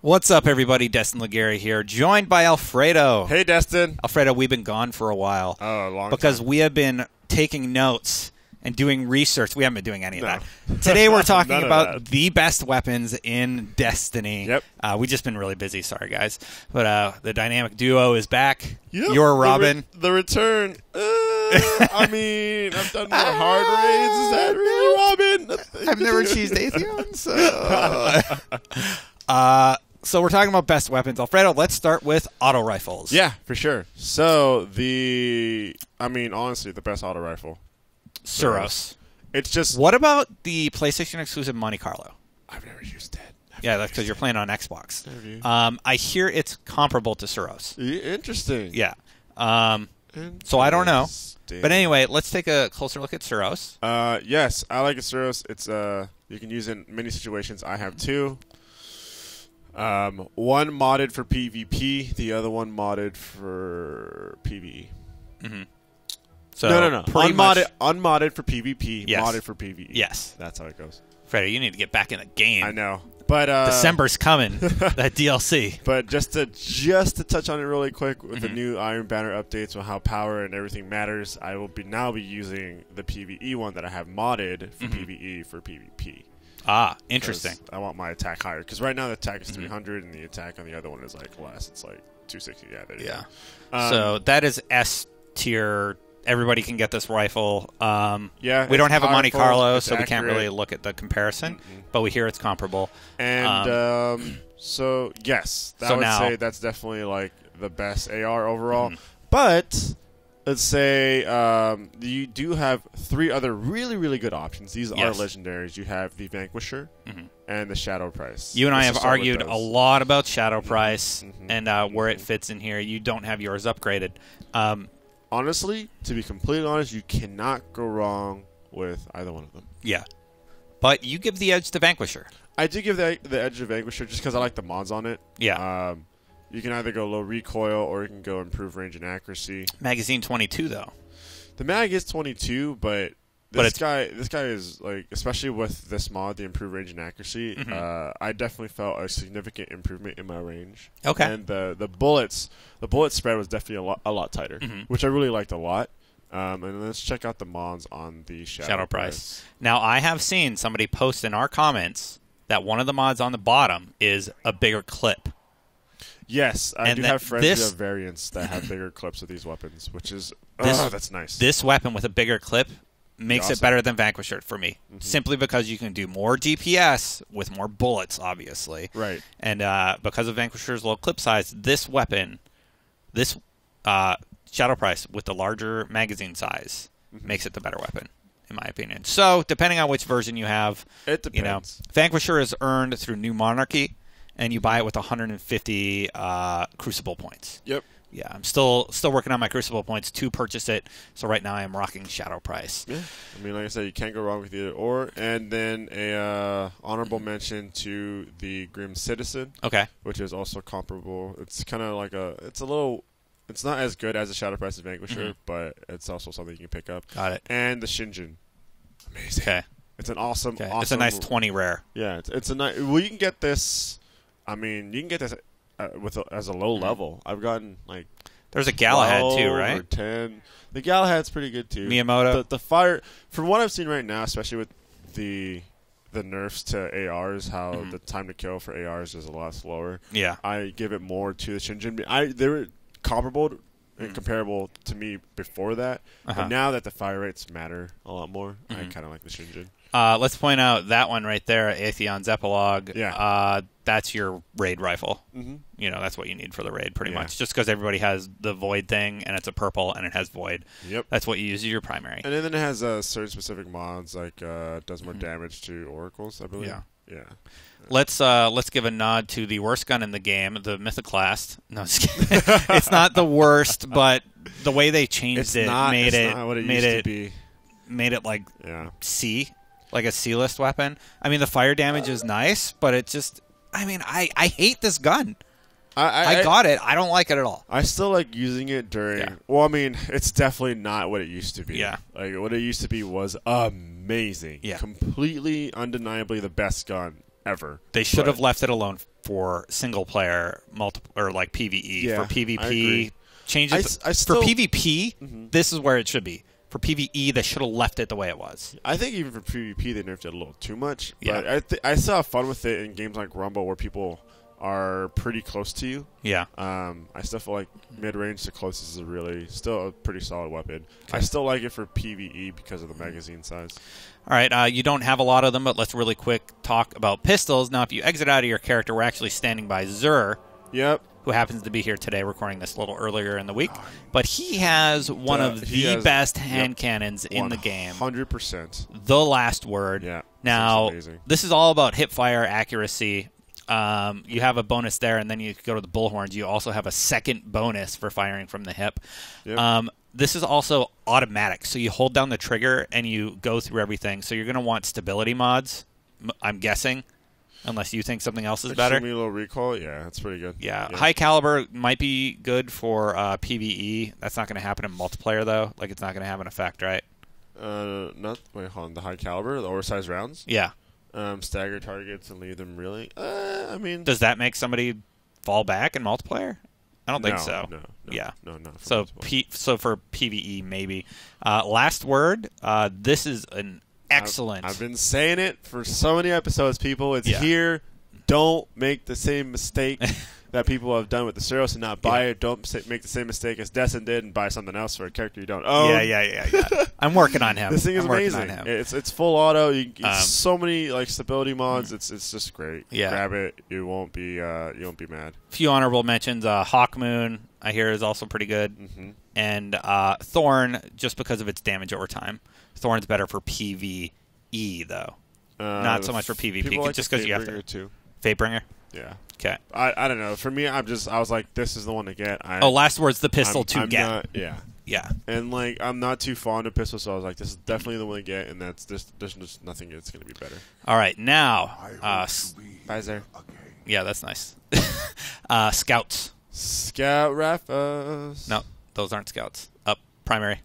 What's up, everybody? Destin Legary here, joined by Alfredo. Hey, Destin. Alfredo, we've been gone for a while. Oh, a long because time. we have been taking notes and doing research. We haven't been doing any of that. Today we're talking about the best weapons in Destiny. Yep. We've just been really busy. Sorry, guys. But the dynamic duo is back. Yep. You're Robin. The return. I mean, I've done more hard raids. Is that really Robin? I've never cheesed Atheon, so we're talking about best weapons. Alfredo, let's start with auto rifles. Yeah, for sure. So, honestly, the best auto rifle. Suros. It's just... What about the PlayStation exclusive Monte Carlo? I've never used it. Yeah, that's because you're playing on Xbox. Never. I hear it's comparable to Suros. Interesting. Yeah. So I don't know. But anyway, let's take a closer look at Suros. Yes, I like a Suros. It's you can use it in many situations. I have two. One modded for PvP, the other one modded for PvE. Mm-hmm. So no. Unmodded for PvP, yes. Modded for PvE. Yes. That's how it goes. Freddie, you need to get back in the game. I know. But December's coming, that DLC. But just to touch on it really quick, with the new Iron Banner updates on how power and everything matters, I will now be using the PvE one that I have modded for PvE for PvP. Ah, interesting. I want my attack higher. Because right now the attack is 300 and the attack on the other one is like less. It's like 260. Yeah, there you go. So that is S tier. Everybody can get this rifle. Yeah, we don't have a Monte Carlo, so accurate. we can't really look at the comparison. But we hear it's comparable. And so, yes, I would say that's definitely like the best AR overall. But... let's say you do have three other really, really good options. These are legendaries. You have the Vanquisher and the Shadow Price. You and I have argued a lot about Shadow Price and where it fits in here. You don't have yours upgraded. Honestly, to be completely honest, you cannot go wrong with either one of them. Yeah. But you give the edge to Vanquisher. I do give the edge to Vanquisher just because I like the mods on it. Yeah. You can either go low recoil or you can go improve range and accuracy. Magazine 22 though. The mag is 22, but this guy is like, especially with this mod, the improved range and accuracy. I definitely felt a significant improvement in my range. Okay. And the bullet spread was definitely a lot tighter, which I really liked a lot. And let's check out the mods on the Shadow Price. Now I have seen somebody post in our comments that one of the mods on the bottom is a bigger clip. Yes, I do have friends who have variants that have bigger clips of these weapons, which is that's nice. This weapon with a bigger clip makes it better than Vanquisher for me, simply because you can do more DPS with more bullets, obviously. Right. And because of Vanquisher's low clip size, this weapon, this Shadow Price with the larger magazine size, makes it the better weapon, in my opinion. So, depending on which version you have, it depends. Vanquisher is earned through New Monarchy. And you buy it with 150 Crucible points. Yep. Yeah, I'm still working on my Crucible points to purchase it. So right now I am rocking Shadow Price. Yeah. I mean, like I said, you can't go wrong with either or. And then a honorable mention to the Grim Citizen. Okay. Which is also comparable. It's kind of like it's not as good as the Shadow Price of Vanquisher, but it's also something you can pick up. Got it. And the Shinjin. Amazing. Okay. It's an awesome. It's a nice 20 rare. Yeah, it's a nice. Well, you can get this. I mean, you can get this as a low level. I've gotten like there's a Galahad too, right? Or 10. The Galahad's pretty good too. Miyamoto. The fire, from what I've seen right now, especially with the nerfs to ARs, how the time to kill for ARs is a lot slower. Yeah, I give it more to the Shinjin. They were comparable and comparable to me before that, but now that the fire rates matter a lot more, I kind of like the Shinjin. Let's point out that one right there, Atheon's Epilogue. Yeah. That's your raid rifle. You know, that's what you need for the raid, pretty much. Just because everybody has the Void thing, and it's a purple, and it has Void. Yep. That's what you use as your primary. And then it has certain specific mods, like does more damage to oracles, I believe. Yeah. Let's give a nod to the worst gun in the game, the Mythoclast. No, it's not the worst, but the way they changed made it like C. Like a C-list weapon. I mean, the fire damage is nice, but it just... I mean, I hate this gun. I got it. I don't like it at all. I still like using it during... Yeah. Well, I mean, it's definitely not what it used to be. Yeah. Like, what it used to be was amazing. Yeah. Completely, undeniably the best gun ever. They should have left it alone for single player, or like PvE. For PvP, change it. For PvP, this is where it should be. For PvE, they should have left it the way it was. I think even for PvP, they nerfed it a little too much. But I still have fun with it in games like Rumble where people are pretty close to you. Yeah. I still feel like mid-range to closest is still a pretty solid weapon. Okay. I still like it for PvE because of the magazine size. All right, you don't have a lot of them, but let's really quick talk about pistols. Now, if you exit out of your character, we're actually standing by Zur. Yep. Who happens to be here today, recording this a little earlier in the week. But he has one of the best hand cannons in the game. 100%. The last word. Yeah. Now, this is all about hip fire accuracy. You have a bonus there, and then you go to the bullhorns. You also have a second bonus for firing from the hip. Yep. This is also automatic, so you hold down the trigger and you go through everything. So you're going to want stability mods, I'm guessing, unless you think something else is better. Give me a little recoil. Yeah, that's pretty good. Yeah. High caliber might be good for PvE. That's not going to happen in multiplayer, though. Like, it's not going to have an effect, right? Wait, hold on. The high caliber, the oversized rounds? Yeah. Stagger targets and leave them really. I mean, does that make somebody fall back in multiplayer? I don't think so. No. Yeah. No. So for PvE maybe. Last word. This is an excellent. I've been saying it for so many episodes, people. It's here. Don't make the same mistake that people have done with the Suros and not buy it. Don't make the same mistake as Destin did and buy something else for a character you don't own. Yeah. I'm working on him. This thing is amazing. It's full auto. So many stability mods. It's just great. Yeah. Grab it. You won't be mad. A few honorable mentions. Hawkmoon, I hear, is also pretty good. And Thorn, just because of its damage over time. Thorn's better for PvE though. Not so much for PvP. Just because you have to. Fatebringer? Yeah. Okay. I don't know. For me, I was like, this is the one to get. Last word's the pistol to get. Yeah. And I'm not too fond of pistols, so I was like, this is definitely the one to get, and there's just nothing that's going to be better. All right, now. Visor. Yeah, that's nice. Scouts. Scout Raffas. No, those aren't scouts. Up, primary.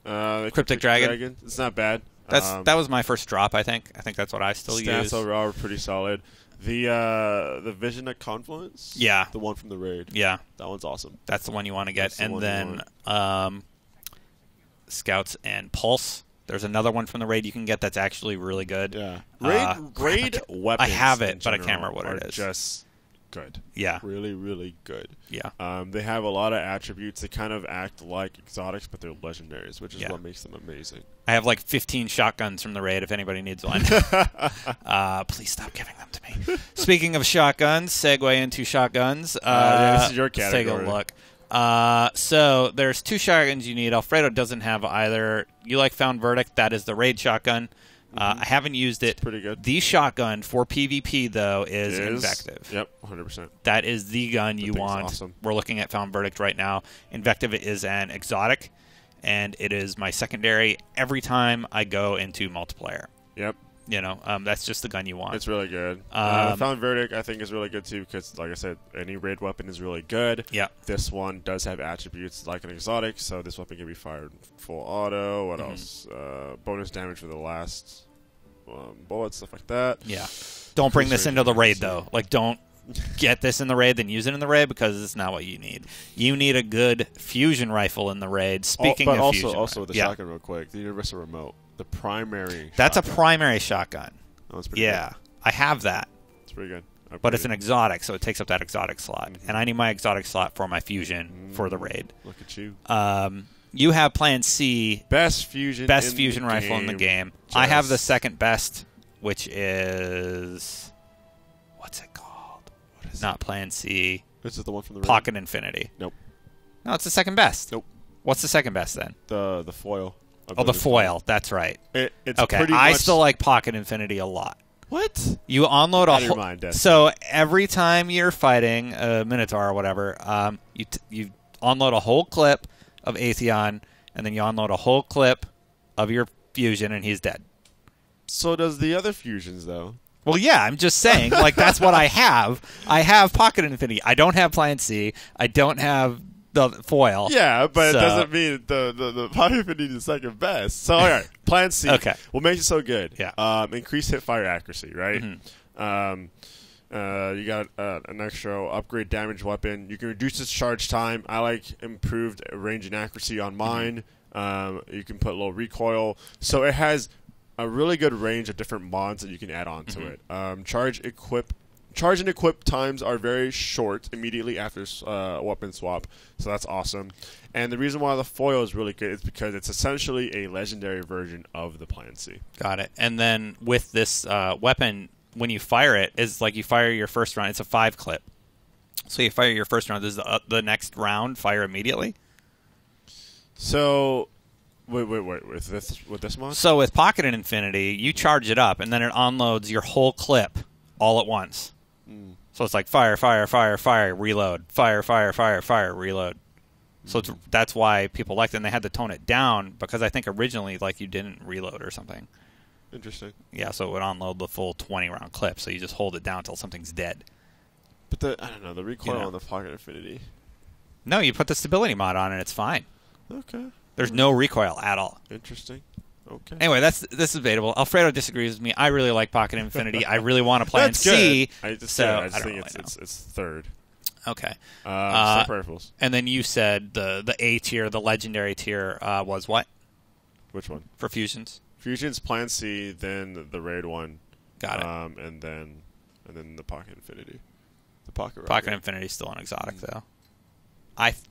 Cryptic Dragon. It's not bad. That was my first drop, I think. I think that's what I still use. Stats overall are pretty solid. The Vision at Confluence? Yeah. The one from the raid. Yeah. That one's awesome. That's the one you want to get. And then Scouts and Pulse. There's another one from the raid you can get that's actually really good. Yeah. Raid weapons. I have it, but I can't remember what it is. Just good. Yeah. Really, really good. Yeah. They have a lot of attributes that kind of act like exotics, but they're legendaries, which is what makes them amazing. I have like 15 shotguns from the raid if anybody needs one. Please stop giving them to me. Speaking of shotguns, segue into shotguns. This is your category. Let's take a look. So there's two shotguns you need. Alfredo doesn't have either. You like Found Verdict. That is the raid shotgun. I haven't used it. It's pretty good. The shotgun for PvP, though, is Invective. Yep, 100%. That is the gun you want. Awesome. We're looking at Found Verdict right now. Invective is an exotic, and it is my secondary every time I go into multiplayer. Yep. That's just the gun you want. It's really good. Found Verdict, I think, is really good, too, because, like I said, any raid weapon is really good. Yeah. This one does have attributes like an exotic, so this weapon can be fired full auto. What else? Bonus damage for the last bullets, stuff like that. Yeah. Don't bring this into the raid, though. Don't get this in the raid, then use it in the raid, because it's not what you need. You need a good fusion rifle in the raid. Speaking of fusion. But also the shotgun, real quick. The Universal Remote. The primary That's shotgun. a primary shotgun. Oh, that's pretty good. I have that. It's pretty good. But it's an exotic, so it takes up that exotic slot. And I need my exotic slot for my fusion for the raid. Look at you. You have Plan C. Best fusion rifle in the game. I have the second best, which is... What's it called? Not Plan C. This is the one from the raid? Pocket Infinity. Nope. No, it's the second best. Nope. What's the second best, then? The foil. Oh, the foil. That's right. It's okay, pretty I much... still like Pocket Infinity a lot. What? You unload a whole... mind, so every time you're fighting a Minotaur or whatever, you unload a whole clip of Atheon, and then you unload a whole clip of your fusion, and he's dead. So does the other fusions, though. Well, yeah, I'm just saying, like, that's what I have. I have Pocket Infinity. I don't have Plan C. I don't have the foil. Yeah, but it doesn't mean the Pocket Infinity is second best. So, all right, Plan C. Okay. What makes it so good? Yeah. Increase hit fire accuracy, right? You got an extra upgrade damage weapon. You can reduce its charge time. I like improved range and accuracy on mine. You can put low recoil. So it has a really good range of different mods that you can add on to it. Charge and equip times are very short immediately after weapon swap, so that's awesome. And the reason why the foil is really good is because it's essentially a legendary version of the Plan C. Got it. And then with this weapon, when you fire it, it's like you fire your first round. It's a 5 clip. So you fire your first round. Does the next round fire immediately? So, wait, with this mod? So with Pocket Infinity, you charge it up, and then it unloads your whole clip all at once. So it's like fire, fire, fire, fire, reload, fire, fire, fire, fire, reload. So that's why people liked it, and they had to tone it down because I think originally like you didn't reload or something. Interesting. Yeah, so it would unload the full 20-round clip, so you just hold it down until something's dead. But I don't know, the recoil on the Pocket Infinity. No, you put the stability mod on and it's fine. Okay. There's no recoil at all. Interesting. Okay. Anyway, this is debatable. Alfredo disagrees with me. I really like Pocket Infinity. I really want to Plan C. I just think it's third. Okay. Sniper rifles. And then you said the A tier, the legendary tier, was what? Which one? For fusions. Fusions, Plan C, then the raid one. Got it. And then the Pocket Infinity. The Pocket Infinity is still an exotic though.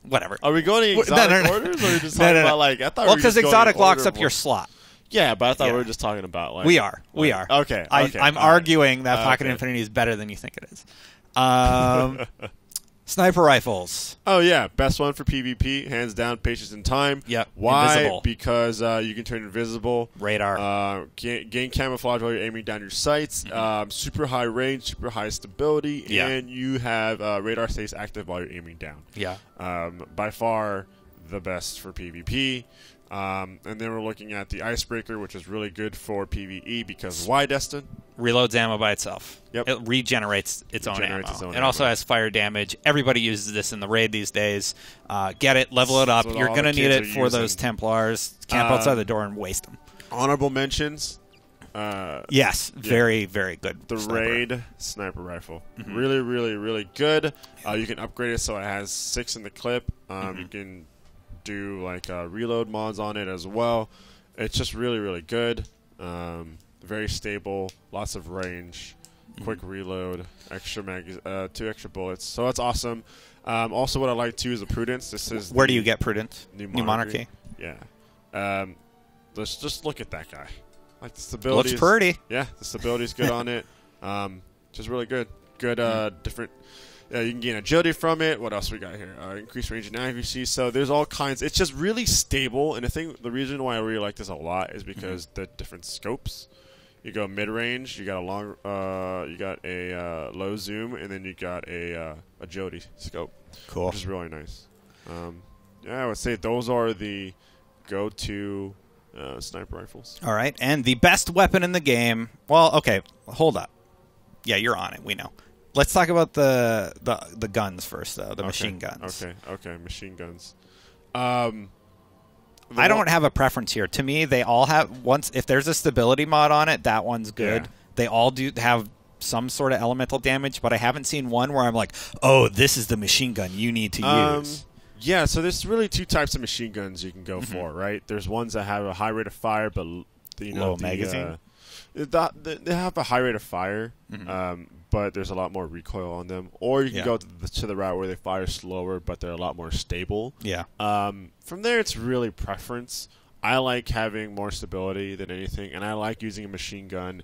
Whatever. Are we going to exotic orders, or are we just talking about like? I thought. Well, because exotic locks up your slot. Yeah, but I thought we were just talking about like. We are. Okay. I'm arguing that Pocket Infinity is better than you think it is. Sniper rifles. Oh yeah, best one for PvP, hands down. Patience and time. Yep. Why? Invisible. Because you can turn invisible. Radar. Gain camouflage while you're aiming down your sights. Super high range, super high stability, and you have radar stays active while you're aiming down. Yeah. By far the best for PvP. And then we're looking at the Icebreaker, which is really good for PvE because why, Destin? Reloads ammo by itself. Yep. It regenerates its own ammo. It also has fire damage. Everybody uses this in the raid these days. Get it, level it up. You're going to need it for those Templars. Camp outside the door and waste them. Honorable mentions. Yes, very, very good. The raid sniper rifle. Really, really, really good. You can upgrade it so it has 6 in the clip. You can do like reload mods on it as well. It's just really, really good. Very stable, lots of range, quick reload, extra 2 extra bullets. So that's awesome. Also, what I like too is the Prudence. This is where do you get Prudence? New Monarchy. Yeah. Let's just look at that guy. Like the stability. Looks pretty. Yeah, the stability is good on it. Just really good. Good different. You can gain agility from it. What else we got here? Increased range and accuracy. So there's all kinds. It's just really stable. And the reason why I really like this a lot is because the different scopes. You go mid range. You got a long. You got a low zoom, and then you got a agility scope. Cool. Which is really nice. I would say those are the go-to sniper rifles. All right, and the best weapon in the game. Well, okay, hold up. Yeah, you're on it. We know. Let's talk about the guns first, though. The machine guns. Okay, machine guns. I don't have a preference here. To me, they all have if there's a stability mod on it, that one's good. Yeah. They all do have some sort of elemental damage, but I haven't seen one where I'm like, oh, this is the machine gun you need to use. Yeah, so there's really 2 types of machine guns you can go for, right? There's ones that have a high rate of fire, but low magazine. They have a high rate of fire, but there's a lot more recoil on them. Or you can go to the route where they fire slower, but they're a lot more stable. Yeah. From there, it's really preference. I like having more stability than anything, and I like using a machine gun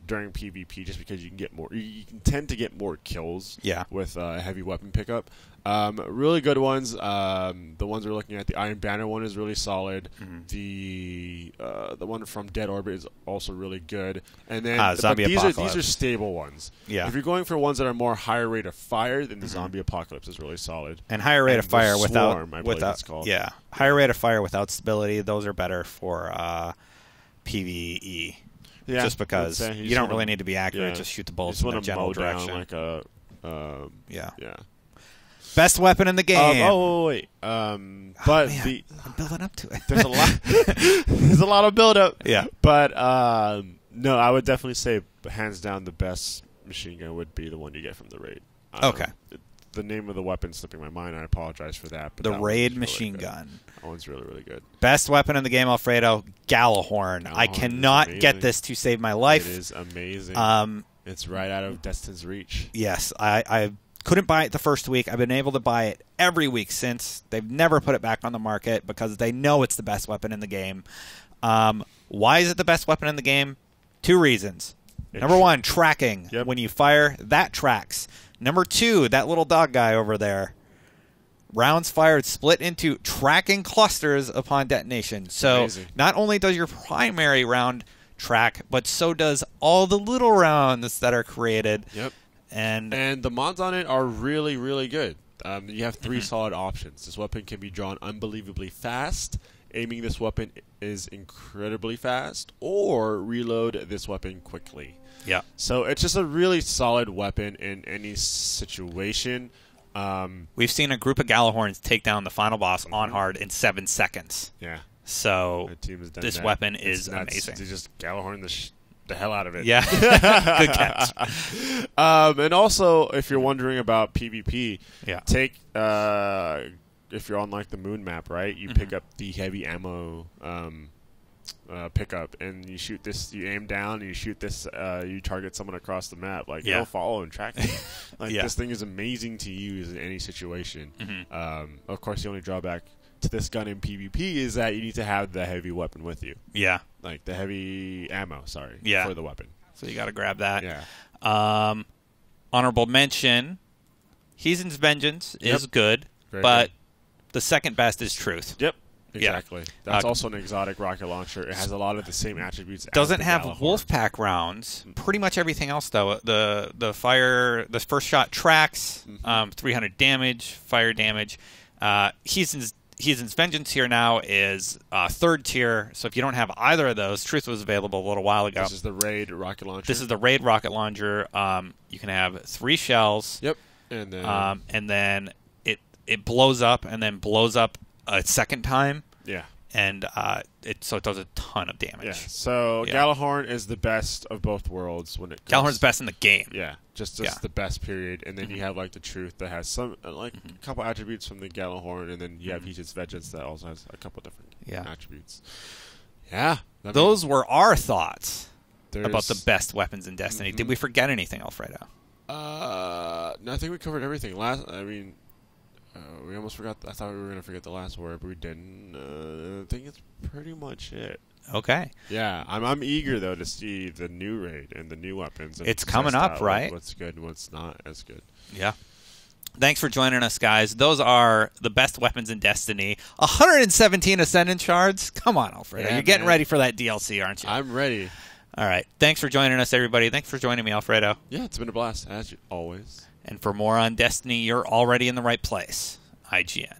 during PvP just because you can get more. You can tend to get more kills. With heavy weapon pickup. Really good ones. The ones we're looking at, the Iron Banner one is really solid. The one from Dead Orbit is also really good. And then these are stable ones. Yeah. If you're going for ones that are more higher rate of fire, then the Zombie Apocalypse is really solid. And higher rate of fire Swarm, without it's called. Yeah. Higher rate of fire without stability, those are better for PvE. Yeah, just because you don't really need to be accurate, just shoot the bullets in the general direction. Down like yeah. Best weapon in the game. Wait. But man, I'm building up to it. There's a lot. There's a lot of build up. Yeah. But no, I would definitely say hands down the best machine gun would be the one you get from the raid. Okay. The name of the weapon slipping my mind. I apologize for that. But the that raid really machine gun. That one's really, really good. Best weapon in the game, Alfredo. Gallahorn. I cannot get this to save my life. It is amazing. It's right out of Destin's reach. Yes, I couldn't buy it the first week. I've been able to buy it every week since. They've never put it back on the market because they know it's the best weapon in the game. Why is it the best weapon in the game? 2 reasons. Number 1, tracking. Yep. When you fire, that tracks. Number 2, that little dog guy over there. Rounds fired split into tracking clusters upon detonation. So amazing. Not only does your primary round track, but so does all the little rounds that are created. Yep. And the mods on it are really, really good. You have 3 solid options. This weapon can be drawn unbelievably fast. Aiming this weapon is incredibly fast. Or reload this weapon quickly. Yeah. So it's just a really solid weapon in any situation. We've seen a group of Gallahorns take down the final boss on hard in 7 seconds. Yeah. So this weapon is amazing. They just Gallahorn the hell out of it. Yeah. Good catch. And also, if you're wondering about PvP, take if you're on like the moon map, right? You pick up the heavy ammo pickup, and you shoot this. You aim down, and you shoot this. You target someone across the map. Like it'll follow and track you. Like this thing is amazing to use in any situation. Of course, the only drawback to this gun in PvP is that you need to have the heavy weapon with you. Yeah. Like the heavy ammo, for the weapon. So you got to grab that. Yeah. Honorable mention, Heathen's Vengeance is good, Very but good. the second best is Truth. Yep. Exactly. That's also an exotic rocket launcher. It has a lot of the same attributes. Doesn't as have Gallahorn. Wolfpack rounds. Pretty much everything else, though. The first shot tracks, 300 damage, fire damage. Heathen's Vengeance here now is 3rd tier, so if you don't have either of those, Truth was available a little while ago. This is the Raid rocket launcher. This is the Raid rocket launcher. You can have 3 shells. Yep. And then it blows up and then blows up a second time. Yeah. And it does a ton of damage. Yeah. So Gallahorn is the best of both worlds when it comes. Gallahorn's best in the game. Yeah. Just the best, period. And then you have like the Truth that has some a couple attributes from the Gallahorn, and then you have Heathen's Vengeance that also has a couple different attributes. Yeah. Those were our thoughts about the best weapons in Destiny. Did we forget anything, Alfredo? No, I think we covered everything. We almost forgot. I thought we were going to forget the last word, but we didn't. I think it's pretty much it. Okay. Yeah, I'm eager though to see the new raid and the new weapons. And it's coming up, right? What's good and what's not as good. Yeah. Thanks for joining us, guys. Those are the best weapons in Destiny. 117 Ascendant Shards. Come on, Alfredo. You're getting ready for that DLC, aren't you? I'm ready. All right. Thanks for joining us, everybody. Thanks for joining me, Alfredo. Yeah, it's been a blast, as always. And for more on Destiny, you're already in the right place. IGN.